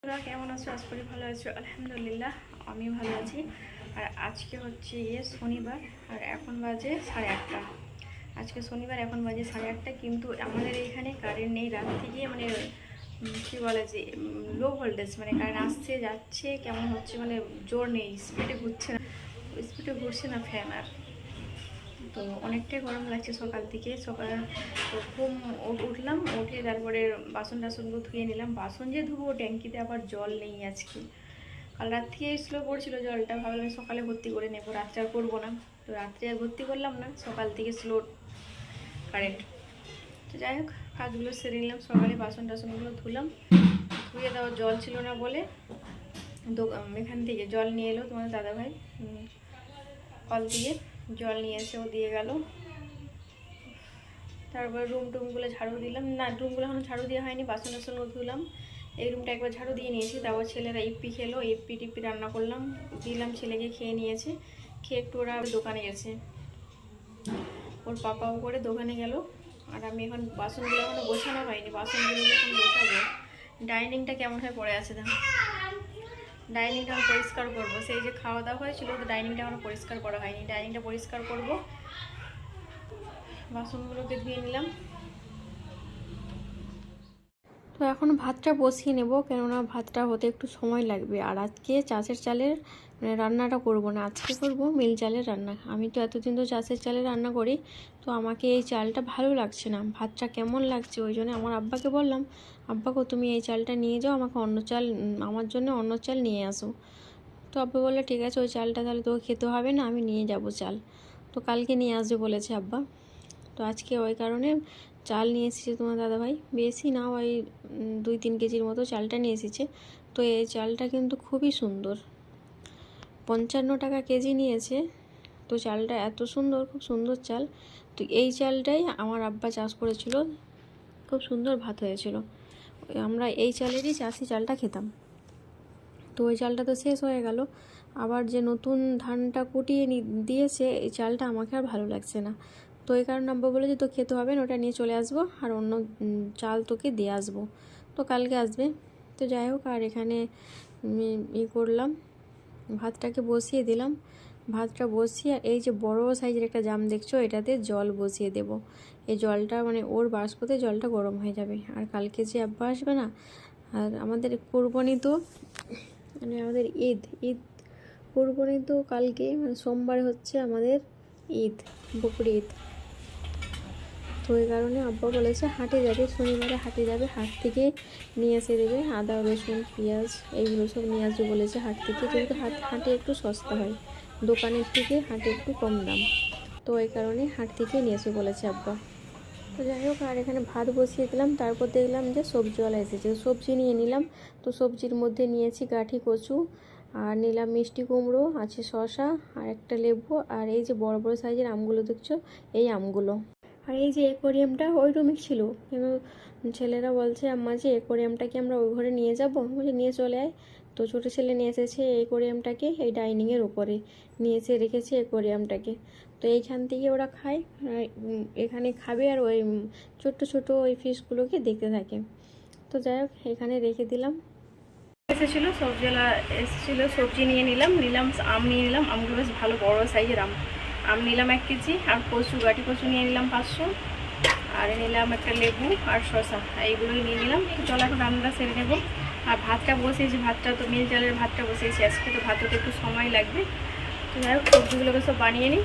তোমরা কেমন আছো? আজ করি ভালো আছো? আলহামদুলিল্লাহ আমি ভালো আছি। আর আজকে হচ্ছে শনিবার, আর এখন বাজে 8:30। আজকে শনিবার, এখন বাজে 8:30, কিন্তু আমাদের এইখানে কারেন্ট নেই রাত থেকে। মানে কী বলে যে লো ভোল্টেজ, মানে কারেন্ট আসছে যাচ্ছে কেমন হচ্ছে, মানে জোর নেই, স্পিডে ঘুরছে না ফ্যান। আর তো অনেকটাই গরম লাগছে সকাল থেকে। তো উঠলাম, উঠে তারপরে বাসন টাসনগুলো ধুয়ে নিলাম। বাসন যে ধুবো, ট্যাঙ্কিতে আবার জল নেই আজকে। কাল রাত থেকে স্লো পড়ছিল জলটা, ভাবলাম সকালে ভর্তি করে নেবো, রাত্রে আর করবো না। তো রাত্রে আর ভর্তি করলাম না, সকাল থেকে স্লো কারেন্ট। তো যাই হোক, কাজগুলো সেরে নিলাম। সকালে বাসন টাসনগুলো ধুলাম, ধুয়ে দেওয়া জল ছিল না বলে এখান থেকে জল নিয়ে এলো তোমাদের দাদাভাই, কল দিয়ে জল নিয়ে এসে ও দিয়ে গেল। তারপর রুমগুলো ঝাড়ু দিলাম। না, রুমগুলো এখনো ঝাড়ু দেওয়া হয়নি, বাসন টাসনও ধুলাম। এই রুমটা একবার ঝাড়ু দিয়ে নিয়েছি। তারপর ছেলেরা ইপ্পি খেলো, ইপ্পি টিপ্পি রান্না করলাম, দিলাম ছেলেকে, খেয়ে নিয়েছে। খেয়ে একটু ওরা দোকানে গেছে, ওর পাপাও করে দোকানে গেল। আর আমি এখন বাসনগুলো এখনো গোছানো হয়নি, বাসনগুলো এখন গোছাবো। ডাইনিংটা কেমন হয়ে পড়ে আছে দেখো, ডাইনিংটা আমি পরিষ্কার করবো। সেই যে খাওয়া দাওয়া হয়েছিল, তো ডাইনিংটা এখনো পরিষ্কার করা হয়নি, ডাইনিংটা পরিষ্কার করবো। বাসনগুলোকে ধুয়ে নিলাম। তো এখন ভাতটা বসিয়ে নেব, কেননা ভাতটা হতে একটু সময় লাগবে। আর আজকে চাষের চালের রান্নাটা করব না, আজকে করব মিল চালের রান্না। আমি তো এতদিন তো চাষের চালের রান্না করি, তো আমাকে এই চালটা ভালো লাগছে না, ভাতটা কেমন লাগছে। ওই জন্য আমার আব্বাকে বললাম, আব্বাকে তুমি এই চালটা নিয়ে যাও, আমাকে অন্য চাল, আমার জন্য অন্য চাল নিয়ে আসো। তো আব্বা বললো ঠিক আছে, ওই চালটা তাহলে তোকে খেতে হবে না, আমি নিয়ে যাব চাল। তো কালকে নিয়ে আসবে বলেছে আব্বা। তো আজকে ওই কারণে চাল নিয়ে এসেছে তোমার দাদাভাই, বেশি না, ওই 2-3 কেজির মতো চালটা নিয়ে এসেছে। তো এই চালটা কিন্তু খুবই সুন্দর, 55 টাকা কেজি নিয়েছে। তো চালটা এত সুন্দর, খুব সুন্দর চাল। তো এই চালটাই আমার আব্বা চাষ করেছিল, খুব সুন্দর ভাত হয়েছিল। আমরা এই চালেরই চাষি চালটা খেতাম। তো ওই চালটা তো শেষ হয়ে গেল, আবার যে নতুন ধানটা কুটিয়ে দিয়েছে, এই চালটা আমাকে আর ভালো লাগছে না। তো এই কারণে আব্বা বলে যে তো খেতে হবে না, ওটা নিয়ে চলে আসবো, আর অন্য চাল তোকে দিয়ে আসবো। তো কালকে আসবে। তো যাই হোক, আর এখানে করলাম, ভাতটাকে বসিয়ে দিলাম। ভাতটা বসিয়ে এই যে বড় সাইজের একটা জাম দেখছো, এটাতে জল বসিয়ে দেব। এই জলটা মানে ওর বাষ্পতে জলটা গরম হয়ে যাবে। আর কালকে যে আব্বা আসবে না, আর আমাদের কোরবানি তো, মানে আমাদের ঈদ কোরবানি তো কালকে, মানে সোমবার হচ্ছে আমাদের ঈদ, বকরি ঈদ। তো ওই কারণে আব্বা বলেছে হাটে যাবে, শনিবারে হাটে যাবে, হাট থেকে নিয়ে এসে দেবে আদা রসুন পেঁয়াজ এইগুলো সব নিয়ে আসবে বলেছে হাট থেকে, যেহেতু হাটে একটু সস্তা হয়, দোকানের থেকে হাটে একটু কম দাম। তো ওই কারণে হাট থেকে নিয়ে এসে বলেছে আব্বা। তো যাই হোক, আর এখানে ভাত বসিয়ে দিলাম। তারপর দেখলাম যে সবজিওয়ালা এসেছে, সবজি নিয়ে নিলাম। তো সবজির মধ্যে নিয়েছি গাঁঠি কচু, আর নিলাম মিষ্টি কুমড়ো, আছে শসা, আর একটা লেবু, আর এই যে বড় বড় সাইজের আমগুলো দেখছো, এই আমগুলো। আর এই যে অ্যাকোয়ারিয়ামটা ওই রুমে ছিল, কিন্তু ছেলেরা বলছে আম্মা যে অ্যাকোয়ারিয়ামটাকে আমরা ওই ঘরে নিয়ে যাবো, বলে নিয়ে চলে আয়। তো ছোটো ছেলে নিয়ে এসেছে অ্যাকোয়ারিয়ামটাকে, এই ডাইনিংয়ের ওপরে নিয়ে এসে রেখেছে অ্যাকোয়ারিয়ামটাকে। তো এইখান থেকে ওরা খায়, এখানে খাবে, আর ওই ছোট্ট ছোটো ওই ফিশগুলোকে দেখতে থাকে। তো যাই হোক, এখানে রেখে দিলাম। এসেছিলো সবজিওয়ালা, এসেছিলো, সবজি নিয়ে নিলাম, আম নিয়ে নিলাম। আমগুলো বেশ ভালো বড় সাইজের আম নিলাম 1 কেজি। আর কচু, গাঁটি কচু নিয়ে নিলাম 500। আর নিলাম একটা লেবু আর শসা, এইগুলোই নিয়ে নিলাম। চলো এখন রান্নাটা সেরে নেবো। আর ভাতটা বসিয়েছি, ভাতটা তো মিল চালের ভাতটা বসিয়েছি আজকে, তো ভাতটা একটু সময় লাগবে। তো যাই হোক, সবজিগুলোকে সব বানিয়ে নিই।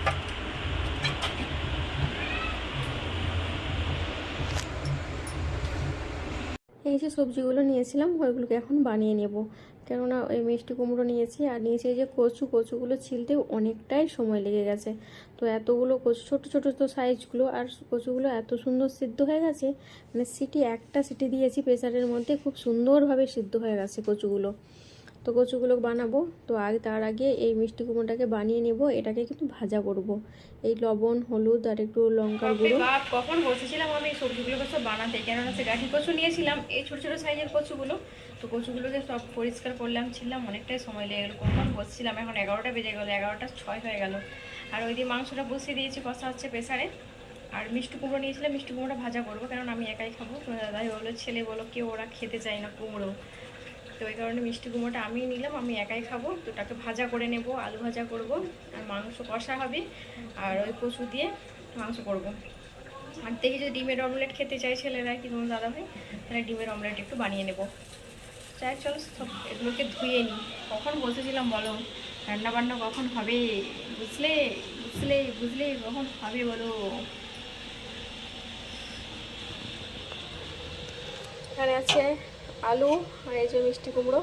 এই যে সবজিগুলো নিয়েছিলাম, ওইগুলোকে এখন বানিয়ে নেব। কেননা ওই মিষ্টি কুমড়ো নিয়েছি, আর নিয়েছি এই যে কচুগুলো ছিলতে অনেকটাই সময় লেগে গেছে। তো এতগুলো কচু, ছোটো ছোটো তো সাইজগুলো, আর কচুগুলো এত সুন্দর সিদ্ধ হয়ে গেছে, মানে একটা সিটি দিয়েছি প্রেসারের মধ্যে, খুব সুন্দরভাবে সিদ্ধ হয়ে গেছে কচুগুলো। তো কচুগুলো বানাবো। তো তার আগে এই মিষ্টি কুমড়োটাকে বানিয়ে নেব, এটাকে কিন্তু ভাজা করব। এই লবণ হলুদ আর একটু লঙ্কার গুঁড়ো। কখন বসেছিলাম আমি সবজিগুলোকে সব বানাতে, কেননা সে গাঠি কচু নিয়েছিলাম, এই ছোটো ছোটো সাইজের কচুগুলো। তো কচুগুলোকে সব পরিষ্কার করলাম, ছিলাম, অনেকটাই সময় লেগে গেলো। কখন বসছিলাম, এখন 11টা বেজে গেলো, 11টা 6 হয়ে গেল। আর ওই দিয়ে মাংসটা বসিয়ে দিয়েছি, কষা হচ্ছে প্রেসারে। আর মিষ্টি কুমড়ো নিয়েছিলাম, মিষ্টি কুমড়োটা ভাজা করবো, কারণ আমি একাই খাবো। তো দাদাই বললো, ছেলে বলো কেউ ওরা খেতে চায় না কুমড়ো, তো ওই কারণে মিষ্টি কুমড়োটা আমি নিলাম, আমি একাই খাবো। তো ওটাকে ভাজা করে নেব, আলু ভাজা করব, আর মাংস কষা হবে, আর ওই কচু দিয়ে মাংস করব। আর দেখি যদি ডিমের অমলেট খেতে চাই ছেলেরা কি তোমার দাদা ভাই, তাহলে ডিমের অমলেট একটু বানিয়ে নেব। যাই চলো সব এগুলোকে ধুয়ে নিই। কখন বসেছিলাম বলো, রান্নাবান্না কখন হবে, বুঝলে বুঝলে বুঝলে কখন হবে বলো। এখানে আছে আলু, আর এই যে মিষ্টি কুমড়ো,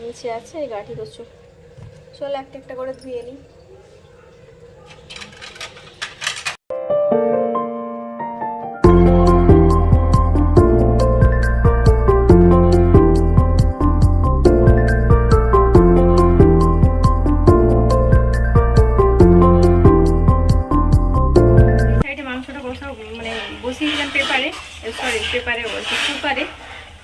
নিচে আছে এই গাঠি কচু। চলো একটা একটা করে ধুয়ে নিই। পেপারে বলছি কুকারে,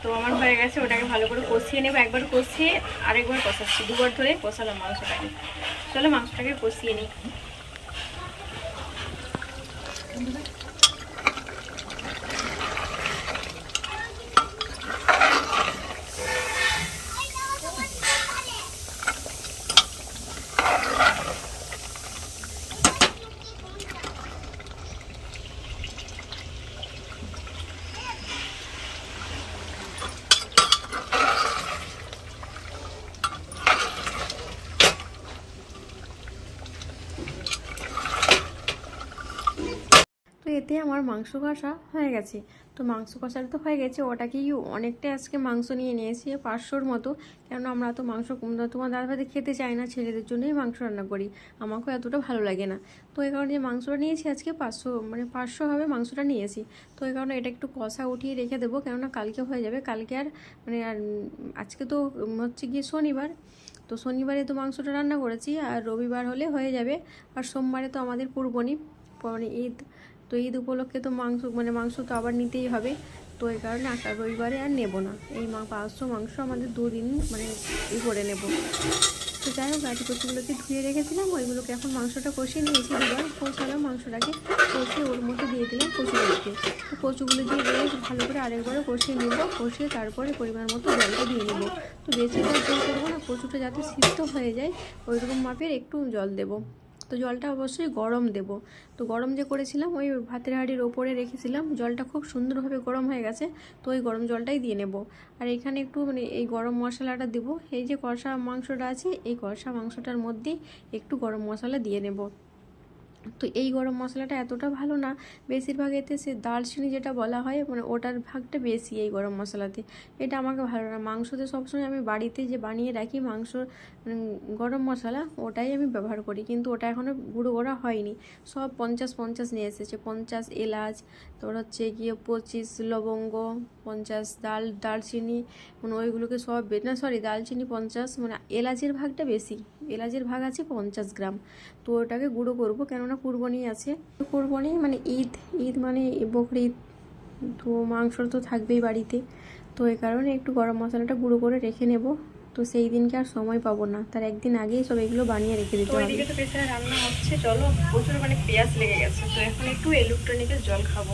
তো আমার হয়ে গেছে। ওটাকে ভালো করে কষিয়ে নেবো, একবার কষিয়ে আরেকবার কষাচ্ছি, দুবার ধরে কষালাম মাংসটাকে। চলো মাংসটাকে কষিয়ে নিই। তো এতে আমার মাংস কষা হয়ে গেছে। তো মাংস কষাটা তো হয়ে গেছে, ওটাকেই অনেকটাই আজকে মাংস নিয়ে নিয়েছি 500-র মতো। কেননা আমরা তো মাংস তোমার দাদাভাইদের খেতে চাই না, ছেলেদের জন্যই মাংস রান্না করি, আমাকেও এতটা ভালো লাগে না। তো এই কারণে যে মাংসটা নিয়েছি আজকে 500, মানে 500 হবে মাংসটা নিয়েছি। তো এই কারণে এটা একটু কষা উঠিয়ে রেখে দেবো, কেননা কালকে হয়ে যাবে। কালকে আর মানে আর আজকে তো হচ্ছে গিয়ে শনিবার, তো শনিবারে তো মাংসটা রান্না করেছি, আর রবিবার হলে হয়ে যাবে। আর সোমবারে তো আমাদের কুরবানি, মানে ঈদ। তো ঈদ উপলক্ষে তো মাংস তো আবার নিতেই হবে। তো এই কারণে রবিবারে আর নেব না, এই 500 মাংস আমাদের 2 দিন মানে করে নেব। তো যাই হোক, গাঠি কচুগুলোকে ধুয়ে রেখেছিলাম, ওইগুলোকে এখন মাংসটা কষিয়ে নিয়েছি। দুবার কষালাম মাংসটাকে, কষিয়ে ওর মধ্যে দিয়ে দিলাম কচুগুলোকে। তো কচুগুলো দিয়ে বেশ ভালো করে আরেকবারও কষিয়ে নেব, কষিয়ে তারপরে পরিমাণ মতো জলটা দিয়ে নেব। তো বেশি জল দেবো না, কচুটা যাতে সিদ্ধ হয়ে যায় ওইরকম মাপের একটু জল দেবো। তো জলটা অবশ্যই গরম দেব। তো গরম যে করেছিলাম ওই ভাতের হাঁড়ির ওপরে রেখেছিলাম, জলটা খুব সুন্দরভাবে গরম হয়ে গেছে। তো ওই গরম জলটাই দিয়ে নেব। আর এখানে একটু মানে এই গরম মশলাটা দেবো, এই যে কষা মাংসটা আছে এই কষা মাংসটার মধ্যে একটু গরম মশলা দিয়ে নেব। তো এই গরম মশলাটা এতটা ভালো না, বেশিরভাগ এতে সে দারচিনি যেটা বলা হয় মানে ওটার ভাগটা বেশি এই গরম মশলাতে। এটা আমাকে ভালো না। মাংসতে সবসময় আমি বাড়িতে যে বানিয়ে রাখি মাংস গরম মশলা, ওটাই আমি ব্যবহার করি, কিন্তু ওটা এখনও গুঁড়ো করা হয়নি। সব 50 নিয়ে এসেছে, 50 এলাচ, তারপর হচ্ছে গিয়ে 25 লবঙ্গ, 50 দারচিনি, মানে ওইগুলোকে সব দালচিনি 50, মানে এলাচের ভাগটা বেশি, এলাচের ভাগ আছে 50 গ্রাম। তো ওটাকে গুঁড়ো করবো, কেননা কুরবানি আছে। কুরবানি মানে ঈদ মানে বকরি ঈদ, তো মাংস তো থাকবেই বাড়িতে। তো এই কারণে একটু গরম মশলাটা গুঁড়ো করে রেখে নেব। তো সেই দিনকে আর সময় পাবো না, তার একদিন আগেই সব এগুলো বানিয়ে রেখে দিতে হবে। ওইদিকে তো প্রেসারে রান্না হচ্ছে, চলো প্রচুর মানে পেঁয়াজ লেগে গেছে। তো এখন একটু ইলেকট্রনিকের জল খাবো,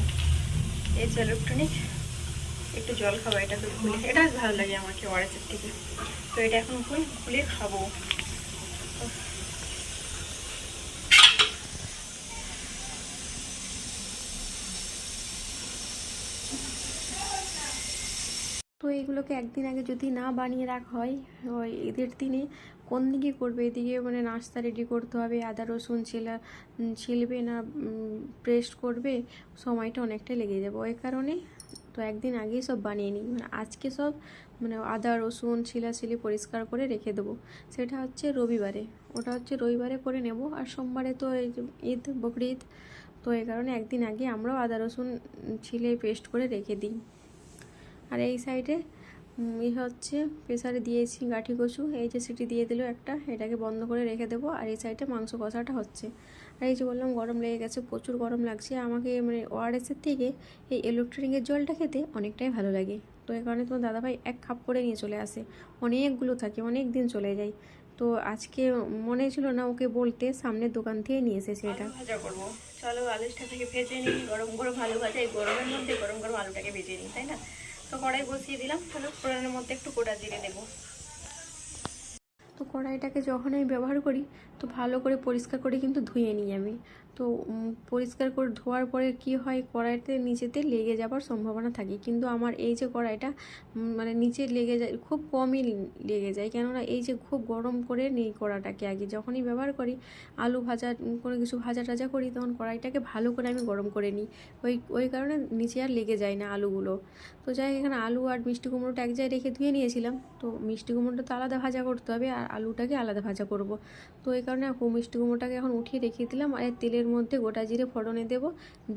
এই যে ইলেকট্রনিক একটু জল খাবো। এটা তো খুলে, এটা ভালো লাগে আমাকে ওয়ারেসের থেকে। তো এটা এখন খুলে খাবো। তো এইগুলোকে একদিন আগে যদি না বানিয়ে রাখা হয়, ওই ঈদের দিনে কোন দিকে করবে, এদিকে মানে নাস্তা রেডি করতে হবে, আদা রসুন ছিলবে না পেস্ট করবে, সময়টা অনেকটাই লেগে যাবে। ওই কারণে তো একদিন আগেই সব বানিয়ে নিই, মানে আজকে সব মানে আদা রসুন ছিলাছিলি পরিষ্কার করে রেখে দেবো। সেটা হচ্ছে রবিবারে, ওটা হচ্ছে রবিবারে করে নেব। আর সোমবারে তো এই ঈদ, বকরি ঈদ। তো এই কারণে একদিন আগে আমরাও আদা রসুন ছিলে পেস্ট করে রেখে দিই। আর এই সাইডে হচ্ছে প্রেসারে দিয়েছি গাঠি কচু, এই যে সিটি দিয়ে দিল একটা, এটাকে বন্ধ করে রেখে দেবো। আর এই সাইডে মাংস কষাটা হচ্ছে। আর এই যে বললাম গরম লেগে গেছে, প্রচুর গরম লাগছে আমাকে, মানে ওআরএসের থেকে এই ইলেকট্রিকের জলটা খেতে অনেকটাই ভালো লাগে। তো এই কারণে তোমার দাদাভাই 1 কাপ করে নিয়ে চলে আসে, অনেকগুলো থাকে, অনেক দিন চলে যায়। তো আজকে মনে ছিল না ওকে বলতে, সামনের দোকান থেকে নিয়ে এসেছে। এটা ভাজা করবো, চলো আলুটা থেকে ভেজে নিই। গরম গরম আলু ভাজা, এই গরমের মধ্যে গরম গরম আলুটাকে ভেজে নিই, তাই না? তো কড়াই বসিয়ে দিলাম, তাহলে ফোড়নের মধ্যে একটু গোটা জিরে দেবো। তো কড়াইটাকে যখন আমি ব্যবহার করি তো ভালো করে পরিষ্কার করে কিন্তু ধুয়ে নিই আমি। তো পরিষ্কার করে ধোয়ার পরে কি হয়, কড়াইতে নিচেতে লেগে যাবার সম্ভাবনা থাকে, কিন্তু আমার এই যে কড়াইটা মানে নিচে লেগে যায় খুব কমই লেগে যায়, কেননা এই যে খুব গরম করে নিই কড়াটাকে। আগে যখনই ব্যবহার করি আলু ভাজা কোনো কিছু ভাজা টাজা করি তখন কড়াইটাকে ভালো করে আমি গরম করে নিই, ওই কারণে নিচে আর লেগে যায় না আলুগুলো। তো যাই, এখানে আলু আর মিষ্টি কুমড়োটা এক জায়গায় রেখে ধুয়ে নিয়েছিলাম। তো মিষ্টি কুমড়োটা তো আলাদা ভাজা করতে হবে আর আলুটাকে আলাদা ভাজা করব। তো এই কারণে মিষ্টি কুমড়োটাকে এখন উঠিয়ে রেখে দিলাম, আর তেলের মধ্যে গোটা জিরে ফোড়নে দেবো।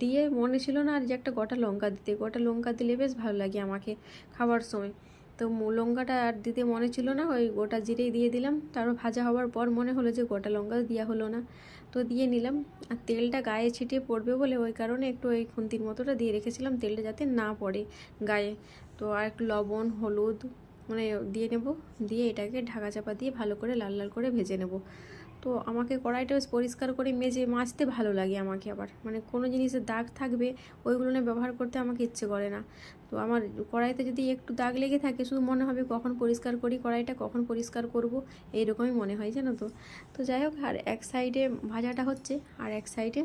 দিয়ে মনে ছিল না আর যে একটা গোটা লঙ্কা দিতে, গোটা লঙ্কা দিলে বেশ ভালো লাগে আমাকে খাবার সময়। তো লঙ্কাটা আর দিতে মনে ছিল না, ওই গোটা জিরেই দিয়ে দিলাম। তারপর ভাজা হওয়ার পর মনে হলো যে গোটা লঙ্কা দেওয়া হলো না, তো দিয়ে নিলাম। আর তেলটা গায়ে ছিটিয়ে পড়বে বলে ওই কারণে একটু ওই খুন্তির মতোটা দিয়ে রেখেছিলাম, তেলটা যাতে না পড়ে গায়ে। তো আর একটু লবণ হলুদ মানে দিয়ে নেব, দিয়ে এটাকে ঢাকা চাপা দিয়ে ভালো করে লাল লাল করে ভেজে নেব। তো আমাকে কড়াইটা বেশ পরিষ্কার করে মাজতে ভালো লাগে আমাকে, আবার মানে কোনো জিনিসের দাগ থাকবে ওইগুলো নিয়ে ব্যবহার করতে আমাকে ইচ্ছে করে না। তো আমার কড়াইতে যদি একটু দাগ লেগে থাকে শুধু মনে হবে কখন পরিষ্কার করি কড়াইটা, কখন পরিষ্কার করব, এইরকমই মনে হয় জানো তো। তো যাই হোক, আর এক সাইডে ভাজাটা হচ্ছে আর এক সাইডে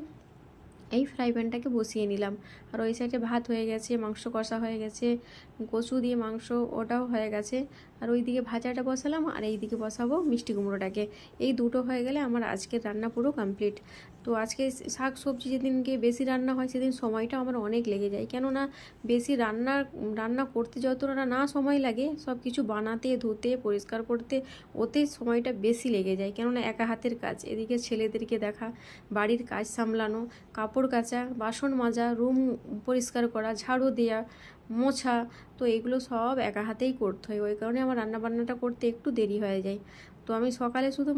এই ফ্রাই প্যানটাকে বসিয়ে নিলাম। আর ওই সাইডে ভাত হয়ে গেছে, মাংস কষা হয়ে গেছে, কচু দিয়ে মাংস ওটাও হয়ে গেছে। আর ওই দিকে ভাজাটা বসালাম আর এই দিকে বসাবো মিষ্টি কুমড়োটাকে। এই দুটো হয়ে গেলে আমার আজকের রান্না পুরো কমপ্লিট। তো আজকে শাক সবজি যেদিনকে বেশি রান্না হয় সেদিন সময়টা আমার অনেক লেগে যায়, কেননা বেশি রান্না করতে যতটা না সময় লাগে সব কিছু বানাতে ধুতে পরিষ্কার করতে ওতে সময়টা বেশি লেগে যায়, কেননা একা হাতের কাজ। এদিকে ছেলেদেরকে দেখা, বাড়ির কাজ সামলানো, কাপড় কাচা, বাসন মাজা, রুম পরিষ্কার করা, ঝাড়ু দেওয়া, মোছা, তো এগুলো সব একা হাতেই করতে হয়। ওই কারণে আমার রান্নাবান্নাটা করতে একটু দেরি হয়ে যায়। তো আমি সকালে শুধু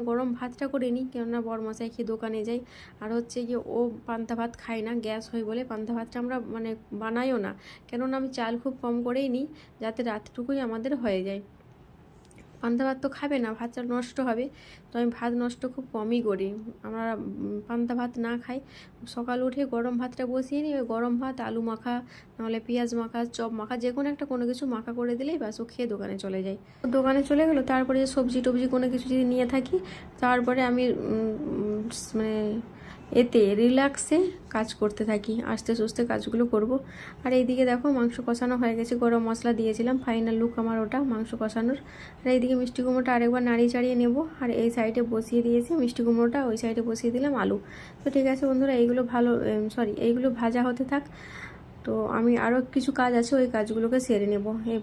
গরম ভাতটা করে নিই, কেননা বরমশাই খেয়ে দোকানে যাই। আর হচ্ছে গিয়ে ও পান্তা ভাত খায় না, গ্যাস হয় বলে পান্তা ভাতটা আমরা মানে বানাইও না, কেননা আমি চাল খুব কম করেই নিই যাতে রাতটুকুই আমাদের হয়ে যায়। পান্তা ভাত তো খাবে না, ভাতটা নষ্ট হবে, তো আমি ভাত নষ্ট খুব কমই করি। আমরা পান্তা ভাত না খাই, সকাল উঠে গরম ভাতটা বসিয়ে নিই, ওই গরম ভাত আলু মাখা নাহলে পেঁয়াজ মাখা চপ মাখা যে কোনো কিছু মাখা করে দিলেই ব্যাস ও খেয়ে দোকানে চলে যায়। দোকানে চলে গেলো, তারপরে যে সবজি টবজি কোনো কিছু যদি নিয়ে থাকি তারপরে আমি মানে এতে রিল্যাক্সে কাজ করতে থাকি, আস্তে সুস্তে কাজগুলো করব। আর এইদিকে দেখো মাংস কষানো হয়ে গেছে, গরম মশলা দিয়েছিলাম, ফাইনাল লুক আমার ওটা মাংস কষানোর। আর এইদিকে মিষ্টি কুমড়োটা আরেকবার নাড়িয়ে চাড়িয়ে নেব, আর এই সাইডে বসিয়ে দিয়েছি মিষ্টি কুমড়োটা, ওই সাইডে বসিয়ে দিলাম আলু। তো ঠিক আছে বন্ধুরা, এইগুলো ভাজা হতে থাক। তো আমি আরও কিছু কাজ আছে, ওই কাজগুলোকে সেরে নেব। এই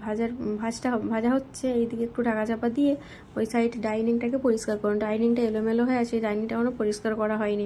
ভাজা হচ্ছে, এইদিকে একটু ঢাকা চাপা দিয়ে ওই সাইড ডাইনিংটাকে পরিষ্কার করুন। ডাইনিংটা এলোমেলো হয়ে আছে, ডাইনিংটা এখনও পরিষ্কার করা হয়নি।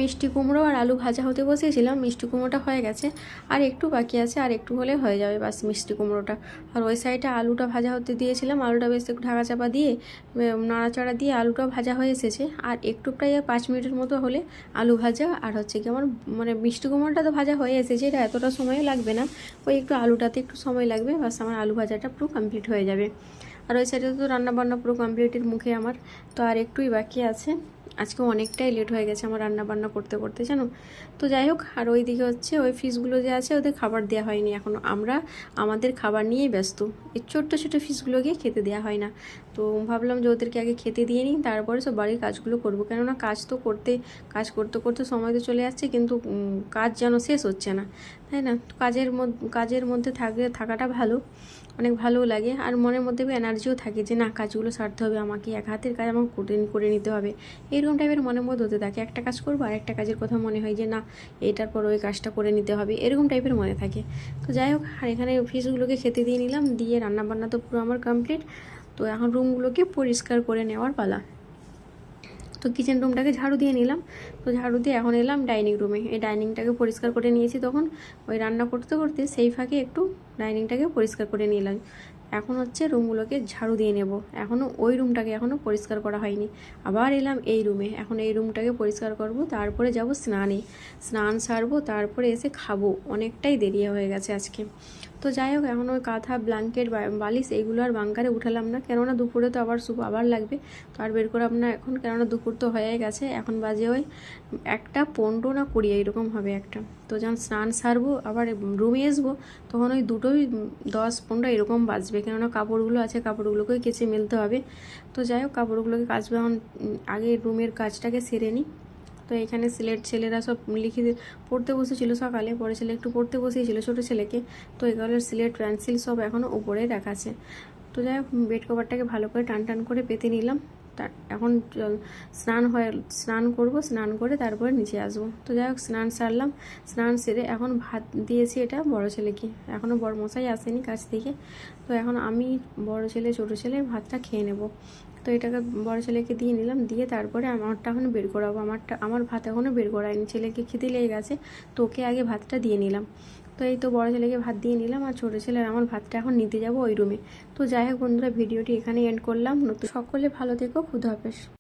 মিষ্টি কুমড়ো আর আলু ভাজা হতে বসিয়েছিলাম, মিষ্টি কুমড়োটা হয়ে গেছে, আর একটু বাকি আছে, আর একটু হলে হয়ে যাবে বাস মিষ্টি কুমড়োটা। আর ওই সাইডে আলুটা ভাজা হতে দিয়েছিলাম, আলুটা বেশ একটু ঢাকা চাপা দিয়ে নাড়াচাড়া দিয়ে আলুটাও ভাজা হয়ে এসেছে। আর একটু প্রায় 5 মিনিটের মতো হলে আলু ভাজা আর হচ্ছে কি আমার মানে মিষ্টি কুমড়োটা তো ভাজা হয়ে এসেছে, এটা এতটা সময়ও লাগবে না, ওই একটু আলুটাতে একটু সময় লাগবে, বাস আমার আলু ভাজাটা পুরো কমপ্লিট হয়ে যাবে। আর ওই সাইডে তো রান্নাবান্না পুরো কমপ্লিটের মুখে আমার, তো আর একটুই বাকি আছে। আজকে অনেকটাই লেট হয়ে গেছে আমার রান্না বান্না করতে করতে, জানো। তো যাই হোক, আর ওই দিকে হচ্ছে ওই ফিশগুলো যে আছে ওদের খাবার দেওয়া হয়নি এখনও, আমরা আমাদের খাবার নিয়েই ব্যস্ত। এই ছোট্ট ছোটো ফিশগুলোকে খেতে দেওয়া হয় না। তো ভাবলাম যে ওদেরকে আগে খেতে দিয়ে নিই, তারপরে সব বাড়ির কাজগুলো করবো। কেননা কাজ করতে করতে সময় তো চলে যাচ্ছে, কিন্তু কাজ যেন শেষ হচ্ছে না, তাই না। কাজের মধ্যে থাকাটা ভালো, অনেক ভালোও লাগে, আর মনের মধ্যে এনার্জিও থাকে যে না, কাজগুলো সারতে হবে, আমাকে এক হাতের কাজ আমাকে করে নিতে হবে। এরকম টাইপের মনের মধ্যে হতে থাকে, একটা কাজ করবো আর একটা কাজের কথা মনে হয় যে না, এটার পর ওই কাজটা করে নিতে হবে, এরকম টাইপের মনে থাকে। তো যাই হোক, আর এখানে ফিশগুলোকে খেতে দিয়ে নিলাম, দিয়ে রান্নাবান্না তো পুরো আমার কমপ্লিট। তো এখন রুমগুলোকে পরিষ্কার করে নেওয়ার পালা। তো কিচেন রুমটাকে ঝাড়ু দিয়ে নিলাম। তো ঝাড়ু দিয়ে এখন এলাম ডাইনিং রুমে। এই ডাইনিংটাকে পরিষ্কার করে নিয়েছি, তখন ওই রান্না করতে করতে সেই ফাঁকে একটু ডাইনিংটাকে পরিষ্কার করে নিলাম। এখন হচ্ছে রুমগুলোকে ঝাড়ু দিয়ে নেব। এখনও ওই রুমটাকে এখনও পরিষ্কার করা হয়নি। আবার এলাম এই রুমে, এখন এই রুমটাকে পরিষ্কার করব, তারপরে যাব স্নান সারবো, তারপরে এসে খাবো। অনেকটাই দেরি হয়ে গেছে আজকে। তো যাই হোক, এখন ওই কাঁথা, ব্ল্যাঙ্কেট, বালিশ এইগুলো আর বাঙ্কারে উঠালাম না, কেননা দুপুরে তো আবার লাগবে। তো আর বের করাম না এখন, কেননা দুপুর তো হয়ে গেছে। এখন বাজে ওই 1:15 না 20 এইরকম হবে একটা। তো যখন স্নান সারবো আবার রুমে আসবো, তখন ওই 2:10-15 এরকম বাজবে, কেননা কাপড়গুলো আছে, কাপড়গুলোকেই কেচে মেলতে হবে। তো যাই হোক, কাপড়গুলোকে কাচবে। এখন আগে রুমের কাজটাকে সেরে নিই। তো এখানে ছেলেরা সব পড়তে বসেছিল সকালে, পরে ছেলে একটু পড়তে বসিয়েছিল ছোটো ছেলেকে। তো এগুলোর স্লেট পেন্সিল সব এখনও উপরে রাখা আছে। তো যাই হোক, বেড কভারটাকে ভালো করে টান করে পেতে নিলাম। এখন স্নান করব, স্নান করে তারপরে নিচে আসবো। তো যাই হোক, স্নান সারলাম। স্নান সেরে এখন ভাত দিয়েছি এটা বড় ছেলেকে, এখনও বড় মশাই আসেনি কাছ থেকে। তো এখন আমি, বড় ছেলে, ছোটো ছেলে ভাতটা খেয়ে নেব। তো এটাকে বড় ছেলেকে দিয়ে নিলাম, দিয়ে তারপরে আমারটা এখন বের করাবো। আমার ভাত এখনও বের করায়নি, ছেলেকে খিদে লেগে গেছে, তো ওকে আগে ভাতটা দিয়ে নিলাম। তো এই তো বড় ছেলেকে ভাত দিয়ে নিলাম, আর ছোটো ছেলের আমার ভাতটা এখন নিতে যাব ওই রুমে। তো যাই হোক বন্ধুরা, ভিডিওটি এখানে এন্ড করলাম। সকলে ভালো থেকো, খুদা হাফেজ।